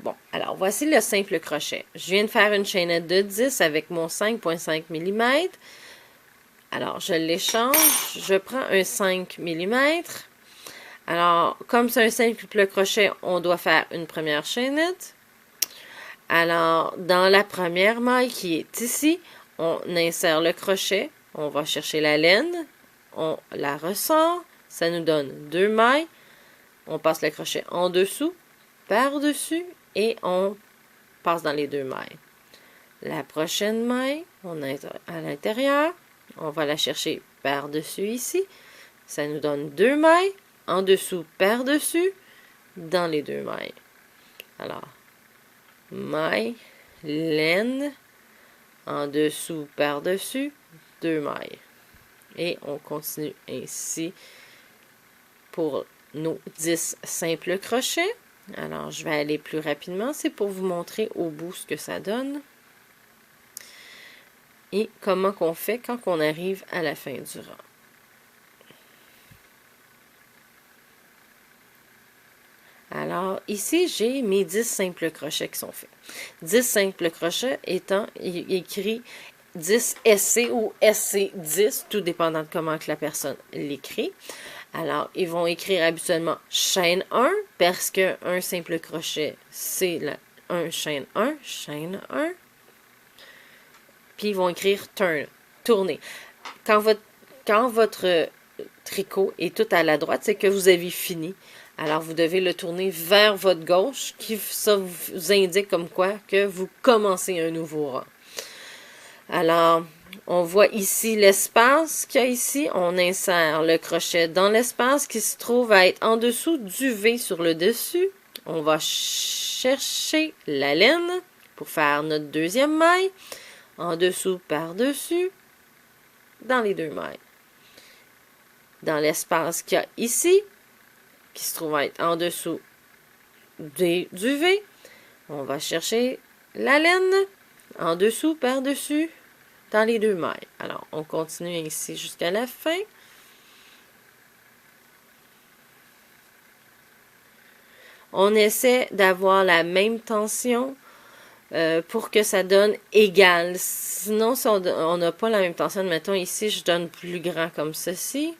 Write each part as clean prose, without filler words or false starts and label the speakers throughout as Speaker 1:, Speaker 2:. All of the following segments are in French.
Speaker 1: Bon, alors voici le simple crochet. Je viens de faire une chaînette de 10 avec mon 5,5 mm. Alors, je l'échange. Je prends un 5 mm. Alors, comme c'est un simple crochet, on doit faire une première chaînette. Alors, dans la première maille qui est ici, on insère le crochet. On va chercher la laine. On la ressort. Ça nous donne 2 mailles. On passe le crochet en dessous, par-dessus, et on passe dans les 2 mailles. La prochaine maille, on est à l'intérieur. On va la chercher par-dessus ici. Ça nous donne 2 mailles. En dessous, par-dessus, dans les 2 mailles. Alors, maille, laine, en dessous, par-dessus, 2 mailles. Et on continue ainsi pour nos 10 simples crochets. Alors, je vais aller plus rapidement. C'est pour vous montrer au bout ce que ça donne. Et comment qu'on fait quand on arrive à la fin du rang. Alors, ici, j'ai mes 10 simples crochets qui sont faits. 10 simples crochets étant écrit 10 SC ou SC10, tout dépendant de comment que la personne l'écrit. Alors, ils vont écrire habituellement chaîne 1, parce qu'un simple crochet, c'est chaîne 1, chaîne 1. Puis, ils vont écrire turn, tourner. Quand votre tricot est tout à la droite, c'est que vous avez fini. Alors, vous devez le tourner vers votre gauche, ça vous indique comme quoi que vous commencez un nouveau rang. Alors, on voit ici l'espace qu'il y a ici. On insère le crochet dans l'espace qui se trouve à être en dessous du V sur le dessus. On va chercher la laine pour faire notre deuxième maille. En dessous, par-dessus, dans les 2 mailles. Dans l'espace qu'il y a ici, qui se trouve à être en dessous du V, on va chercher la laine en dessous, par-dessus, dans les 2 mailles. Alors, on continue ici jusqu'à la fin. On essaie d'avoir la même tension pour que ça donne égal. Sinon, si on n'a pas la même tension, mettons ici, je donne plus grand comme ceci.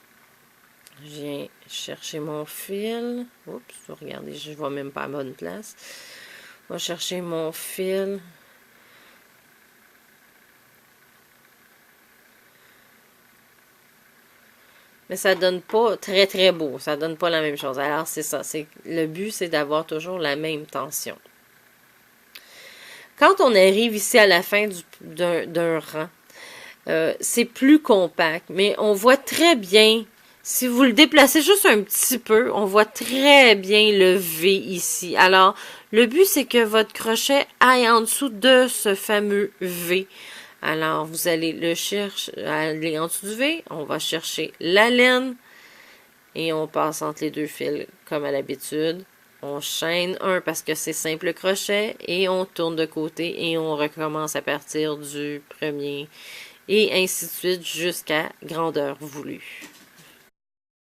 Speaker 1: Je viens chercher mon fil. Oups, regardez, je ne vois même pas à bonne place. Je vais chercher mon fil. Mais ça donne pas très très beau. Ça donne pas la même chose. Alors, c'est ça. Le but, c'est d'avoir toujours la même tension. Quand on arrive ici à la fin d'un rang, c'est plus compact, mais on voit très bien, si vous le déplacez juste un petit peu, on voit très bien le V ici. Alors, le but, c'est que votre crochet aille en dessous de ce fameux V. Alors, vous allez le chercher, aller en dessous du V, on va chercher la laine, et on passe entre les 2 fils, comme à l'habitude. On chaîne un parce que c'est simple crochet et on tourne de côté et on recommence à partir du premier et ainsi de suite jusqu'à grandeur voulue.